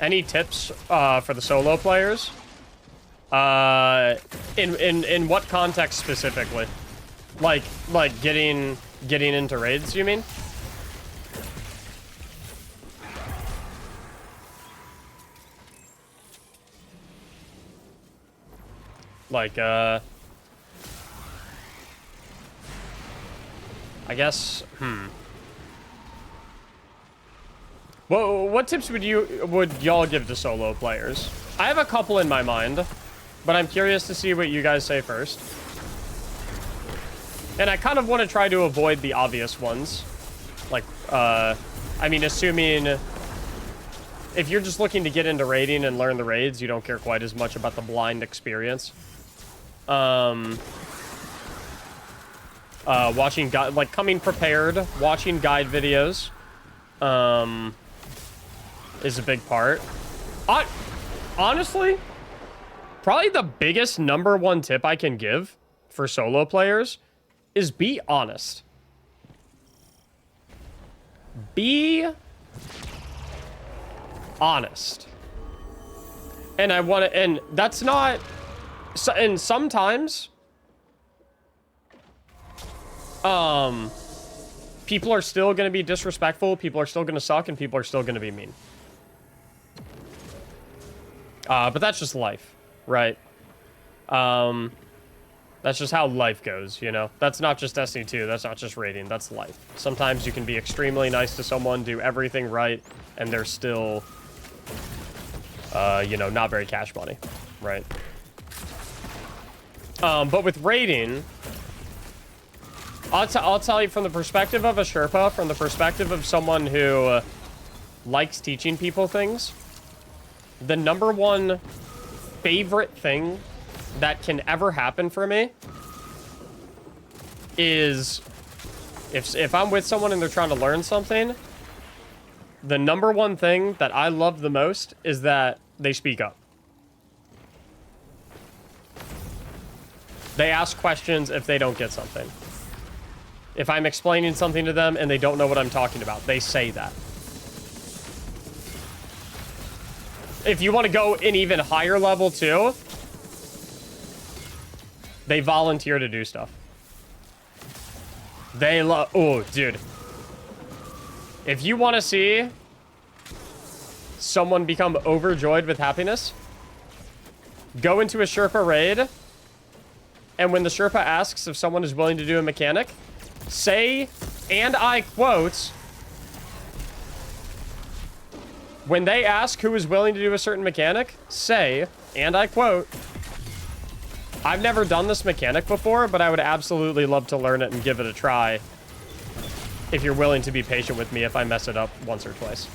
Any tips for the solo players? In what context specifically? Like getting into raids, you mean? Like, I guess, What tips would y'all give to solo players? I have a couple in my mind, but I'm curious to see what you guys say first. And I kind of want to try to avoid the obvious ones. Like, I mean, assuming if you're just looking to get into raiding and learn the raids, you don't care quite as much about the blind experience. Watching like coming prepared, watching guide videos, is a big part. Honestly, probably the biggest #1 tip I can give for solo players is be honest. Be honest. And I want to, and that's not, and sometimes, people are still going to be disrespectful, people are still going to suck, and people are still going to be mean. But that's just life, right? That's just how life goes, you know? That's not just Destiny 2, that's not just raiding, that's life. Sometimes you can be extremely nice to someone, do everything right, and they're still, you know, not very cash money, right? But with raiding, I'll tell you from the perspective of a Sherpa, from the perspective of someone who likes teaching people things, the #1 favorite thing that can ever happen for me is if I'm with someone and they're trying to learn something, the #1 thing that I love the most is that they speak up. They ask questions if they don't get something. If I'm explaining something to them and they don't know what I'm talking about, they say that. If you want to go an even higher level too, they volunteer to do stuff. They love, oh, dude. If you want to see someone become overjoyed with happiness, go into a Sherpa raid, and when the Sherpa asks if someone is willing to do a mechanic, say, and I quote, when they ask who is willing to do a certain mechanic, say, and I quote, I've never done this mechanic before, but I would absolutely love to learn it and give it a try if you're willing to be patient with me if I mess it up once or twice.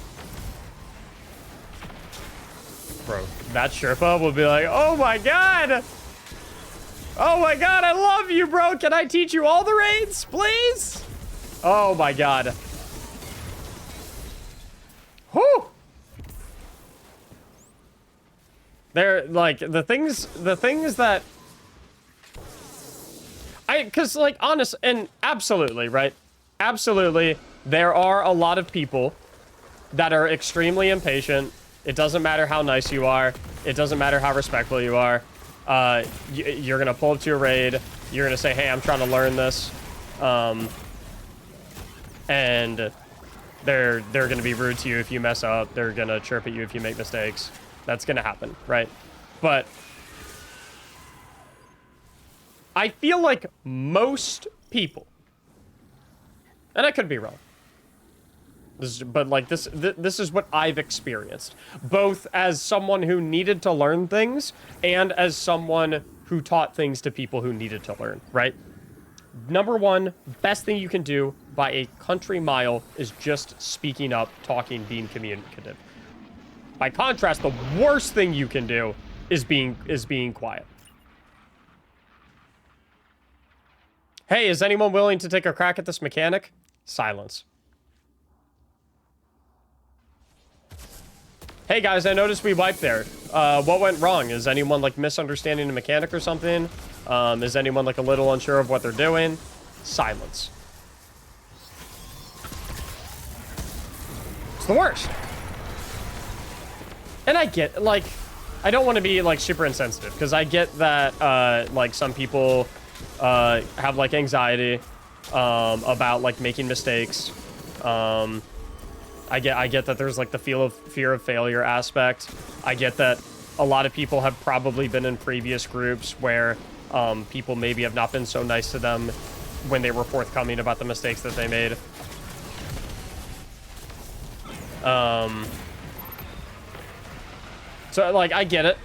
Bro, that Sherpa will be like, oh my god! Oh my god, I love you, bro! Can I teach you all the raids, please? Oh my god. Whew! They're, like, the things that... Because, like, honest, and absolutely, right? Absolutely, there are a lot of people that are extremely impatient. It doesn't matter how nice you are. It doesn't matter how respectful you are. You're going to pull up to a raid. You're going to say, hey, I'm trying to learn this. And they're going to be rude to you if you mess up. They're going to chirp at you if you make mistakes. That's going to happen, right? But I feel like most people, and I could be wrong, but like this is what I've experienced, both as someone who needed to learn things and as someone who taught things to people who needed to learn, right? #1, best thing you can do by a country mile is just speaking up, talking, being communicative. By contrast, the worst thing you can do is being quiet. Hey, is anyone willing to take a crack at this mechanic? Silence. Hey guys, I noticed we wiped there. What went wrong? Is anyone like misunderstanding the mechanic or something? Is anyone like a little unsure of what they're doing? Silence. It's the worst. And I get, like, I don't want to be, like, super insensitive, because I get that, like, some people have, like, anxiety about, like, making mistakes. I get that there's, like, the fear of failure aspect. I get that a lot of people have probably been in previous groups where people maybe have not been so nice to them when they were forthcoming about the mistakes that they made. So, like, I get it.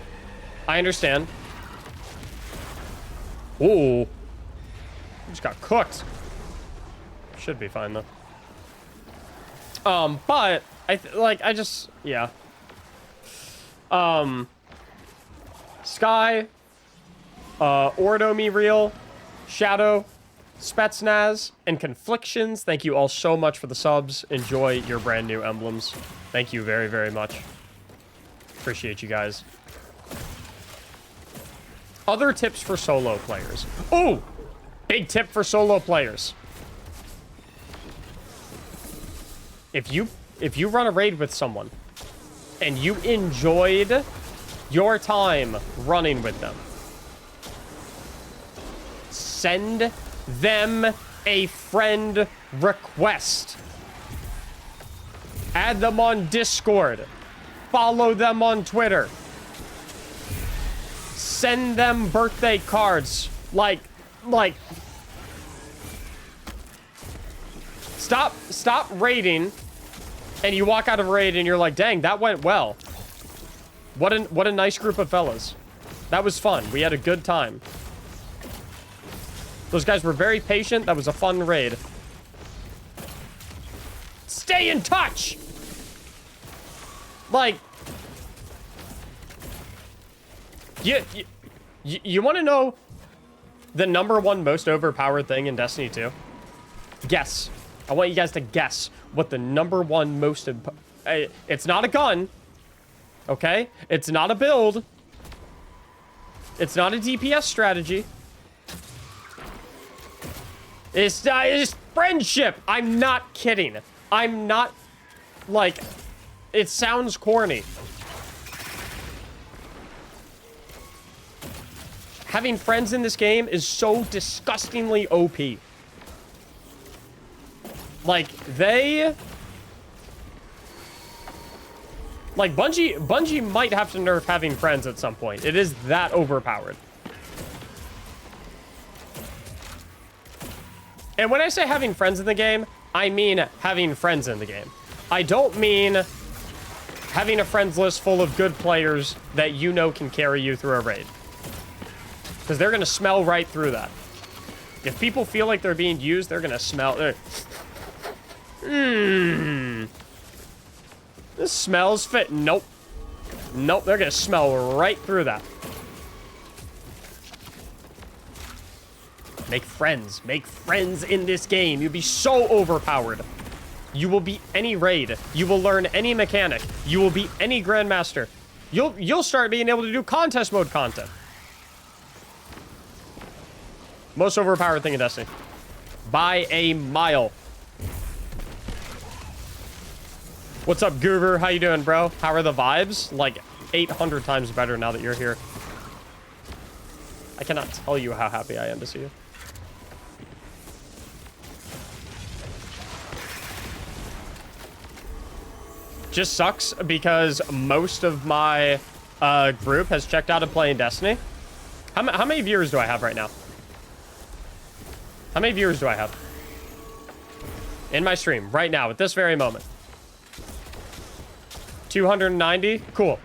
I understand. Ooh. Just got cooked. Should be fine, though. But, I just, yeah. Sky, Ordo Me Real, Shadow, Spetsnaz, and Conflictions, thank you all so much for the subs. Enjoy your brand new emblems. Thank you very, very much. Appreciate you guys. Other tips for solo players. Ooh! Big tip for solo players. If you run a raid with someone and you enjoyed your time running with them, send them a friend request. Add them on Discord. Follow them on Twitter. Send them birthday cards. Like, stop raiding, and you walk out of a raid and you're like, dang, that went well. What a nice group of fellas. That was fun. We had a good time. Those guys were very patient. That was a fun raid. Stay in touch! Like, you want to know the #1 most overpowered thing in Destiny 2? Guess. I want you guys to guess what the #1 most... It's not a gun. Okay? It's not a build. It's not a DPS strategy. It's friendship. I'm not kidding. I'm not... Like... It sounds corny. Having friends in this game is so disgustingly OP. Like, they... Like, Bungie might have to nerf having friends at some point. It is that overpowered. And when I say having friends in the game, I mean having friends in the game. I don't mean having a friends list full of good players that you know can carry you through a raid. Because they're going to smell right through that. If people feel like they're being used, they're going to smell... This smells fit. Nope. Nope, they're going to smell right through that. Make friends. Make friends in this game. You'll be so overpowered. You will beat any raid. You will learn any mechanic. You will beat any grandmaster. You'll start being able to do contest mode content. Most overpowered thing in Destiny. By a mile. What's up, Goober? How you doing, bro? How are the vibes? Like 800 times better now that you're here. I cannot tell you how happy I am to see you. Just sucks because most of my group has checked out of playing Destiny. How many viewers do I have right now? How many viewers do I have? In my stream, right now, at this very moment. 290? Cool.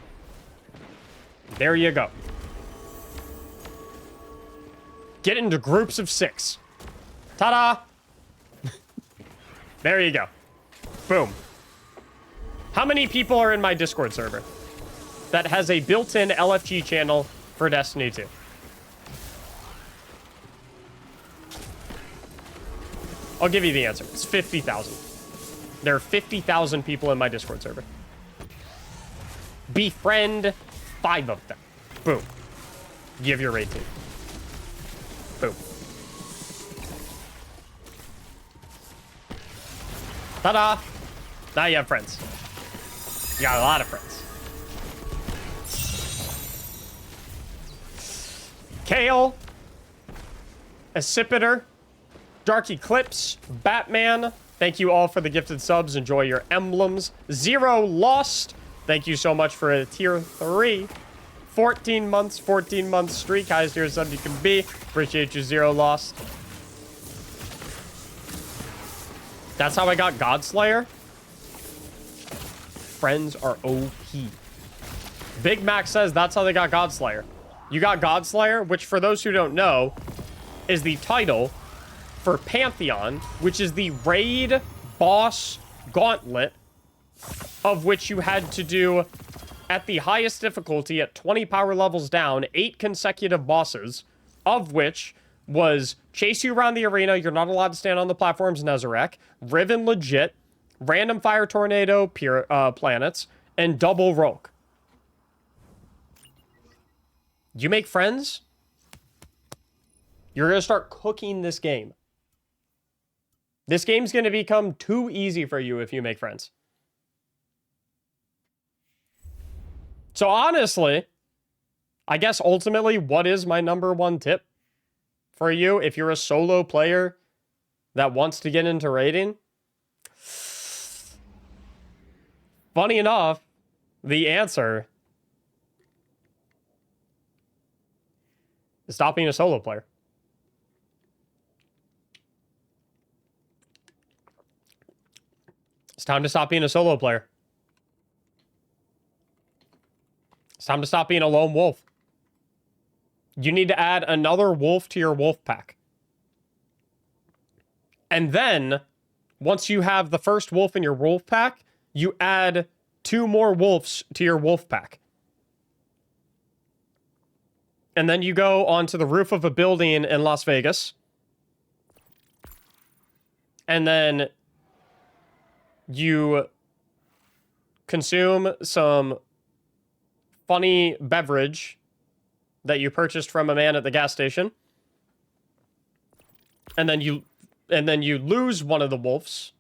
There you go. Get into groups of 6. Ta-da! There you go. Boom. How many people are in my Discord server that has a built-in LFG channel for Destiny 2? I'll give you the answer. It's 50,000. There are 50,000 people in my Discord server. Befriend 5 of them. Boom. Give your raid team. Boom. Ta-da! Now you have friends. You got a lot of friends. Kale, Accipiter, Dark Eclipse, Batman. Thank you all for the gifted subs. Enjoy your emblems. Zero Lost. Thank you so much for a tier 3. 14 month streak. Highest tier sub you can be. Appreciate you, Zero Lost. That's how I got Godslayer. Friends are OP. Big Mac says that's how they got Godslayer. You got Godslayer, which for those who don't know, is the title for Pantheon, which is the raid boss gauntlet, of which you had to do at the highest difficulty at 20 power levels down, 8 consecutive bosses, of which was chase you around the arena, you're not allowed to stand on the platforms, Nezarek, Riven Legit, Random Fire Tornado Planets, and Double Rogue. You make friends, you're going to start cooking this game. This game's going to become too easy for you if you make friends. So honestly, I guess ultimately, what is my #1 tip for you if you're a solo player that wants to get into raiding? Funny enough, the answer is stop being a solo player. It's time to stop being a solo player. It's time to stop being a lone wolf. You need to add another wolf to your wolf pack. And then, once you have the first wolf in your wolf pack, you add 2 more wolves to your wolf pack. And then you go onto the roof of a building in Las Vegas. And then you consume some funny beverage that you purchased from a man at the gas station. And then you lose one of the wolves.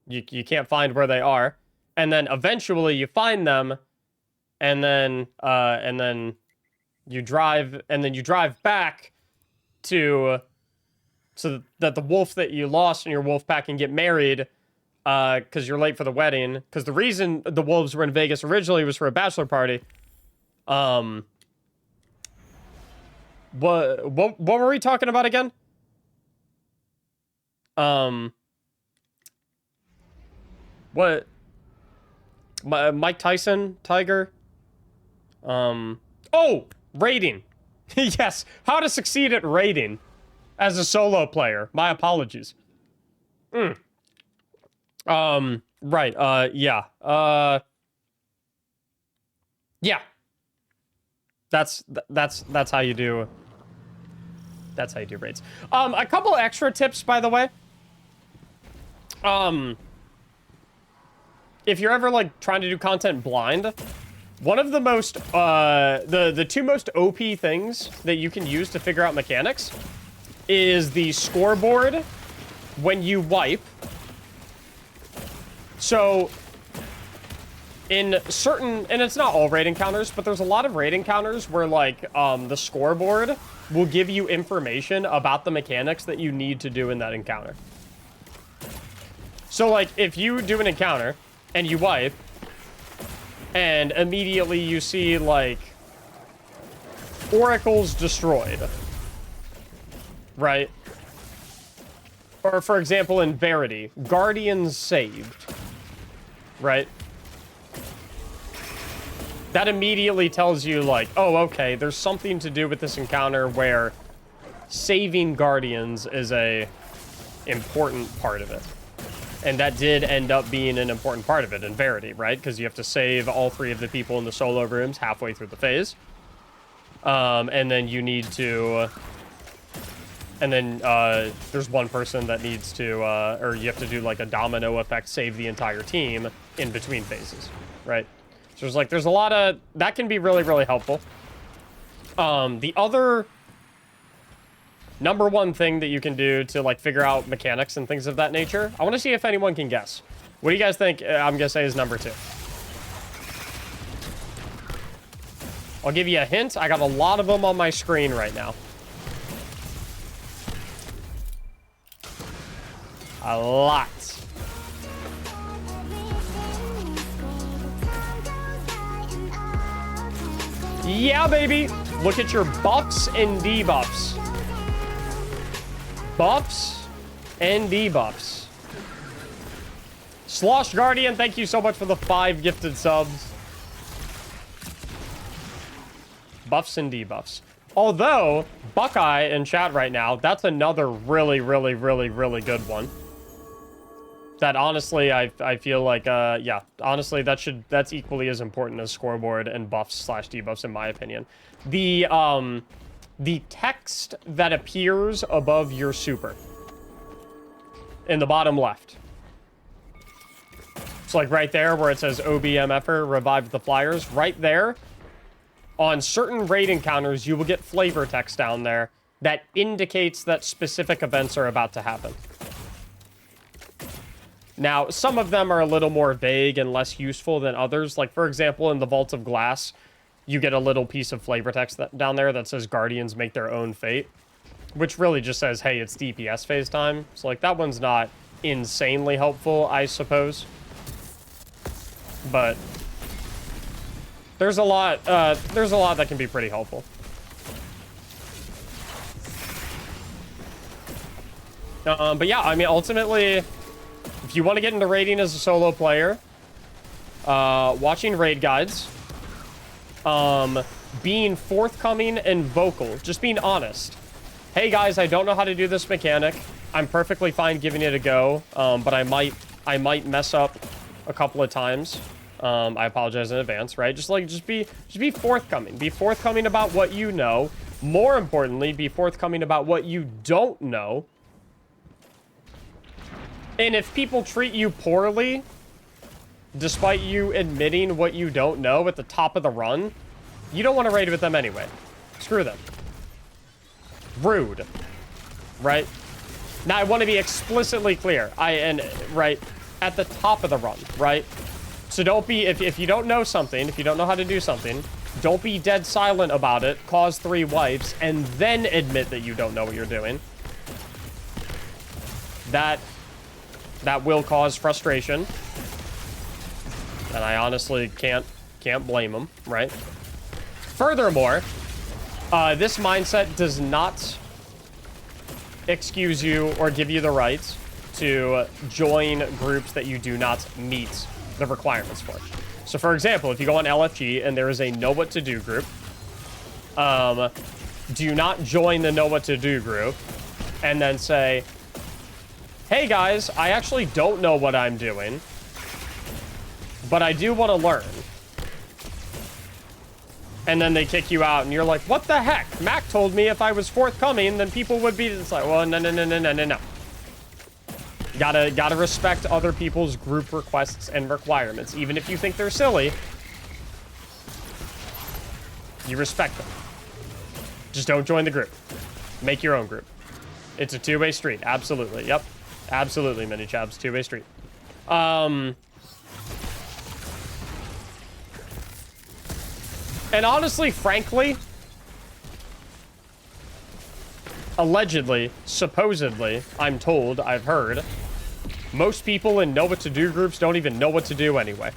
You can't find where they are. And then eventually you find them, and then you drive back to so that the wolf that you lost in your wolf pack can get married because you're late for the wedding. Because the reason the wolves were in Vegas originally was for a bachelor party. What were we talking about again? What? Mike Tyson, Tiger. Oh, raiding. Yes, how to succeed at raiding as a solo player. My apologies. Right. Yeah. Yeah. That's how you do. That's how you do raids. A couple extra tips, by the way. If you're ever like trying to do content blind, one of the most the 2 most OP things that you can use to figure out mechanics is the scoreboard when you wipe. So in certain, and it's not all raid encounters, but there's a lot of raid encounters where like the scoreboard will give you information about the mechanics that you need to do in that encounter. So like if you do an encounter and you wipe, and immediately you see, like, oracles destroyed, right? Or, for example, in Verity, guardians saved, right? That immediately tells you, like, oh, okay, there's something to do with this encounter where saving guardians is a important part of it. And that did end up being an important part of it in Verity, right? Because you have to save all 3 of the people in the solo rooms halfway through the phase. And then you need to... And then there's one person that needs to... or you have to do like a domino effect, save the entire team in between phases, right? So there's a lot of... That can be really, really helpful. The other... #1 thing that you can do to like figure out mechanics and things of that nature. I want to see if anyone can guess. What do you guys think I'm gonna say is #2? I'll give you a hint. I got a lot of them on my screen right now. A lot. Yeah, baby. Look at your buffs and debuffs. Buffs and debuffs. Slosh Guardian, thank you so much for the 5 gifted subs. Buffs and debuffs. Although, Buckeye in chat right now, that's another really good one. That honestly, I feel like, yeah, honestly, that's equally as important as scoreboard and buffs / debuffs in my opinion. The text that appears above your super in the bottom left. It's like right there where it says OBMFer revived the flyers. Right there, on certain raid encounters, you will get flavor text down there that indicates that specific events are about to happen. Now, some of them are a little more vague and less useful than others. Like, for example, in the Vault of Glass, you get a little piece of flavor text down there that says Guardians make their own fate, which really just says, hey, it's DPS phase time. So, like, that one's not insanely helpful, I suppose. But there's a lot that can be pretty helpful. But yeah, I mean, ultimately, if you want to get into raiding as a solo player, watching raid guides, being forthcoming and vocal, just being honest. Hey guys, I don't know how to do this mechanic. I'm perfectly fine giving it a go, but I might mess up a couple of times. I apologize in advance, right? Just be forthcoming. Be forthcoming about what you know. More importantly, be forthcoming about what you don't know. And if people treat you poorly, despite you admitting what you don't know at the top of the run, you don't want to raid with them anyway. Screw them. Rude. Right? Now, I want to be explicitly clear. Right, at the top of the run, right? So don't be, if you don't know something, if you don't know how to do something, don't be dead silent about it, cause 3 wipes, and then admit that you don't know what you're doing. That will cause frustration. And I honestly can't blame them, right? Furthermore, this mindset does not excuse you or give you the right to join groups that you do not meet the requirements for. So for example, if you go on LFG and there is a know what to do group, do not join the know what to do group and then say, hey guys, I actually don't know what I'm doing, but I do want to learn. And then they kick you out and you're like, what the heck? Mac told me if I was forthcoming, then people would be, it's like, well, no. Gotta respect other people's group requests and requirements. Even if you think they're silly, you respect them. Just don't join the group. Make your own group. It's a two-way street. Absolutely. Yep. Absolutely, Mini Chabs. Two-way street. And honestly, frankly, allegedly, supposedly, I'm told, I've heard, most people in know what to do groups don't even know what to do anyway.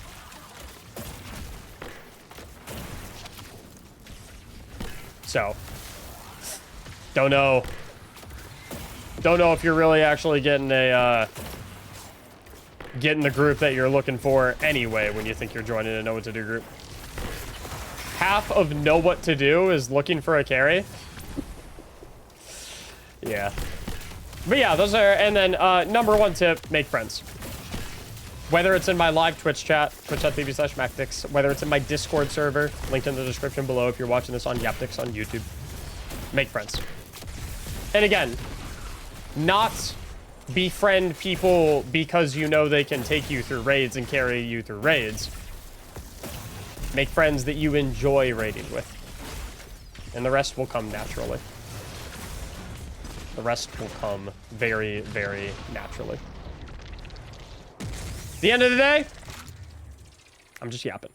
So, don't know if you're really actually getting the group that you're looking for anyway when you think you're joining a know what to do group. Half of know what to do is looking for a carry. Yeah. But yeah, those are, and then number 1 tip, make friends. Whether it's in my live Twitch chat, twitch.tv/Mactics, whether it's in my Discord server, linked in the description below if you're watching this on Yaptics on YouTube, make friends. And again, not befriend people because you know they can take you through raids and carry you through raids. Make friends that you enjoy raiding with. And the rest will come naturally. The rest will come very, very naturally. At the end of the day, I'm just yapping.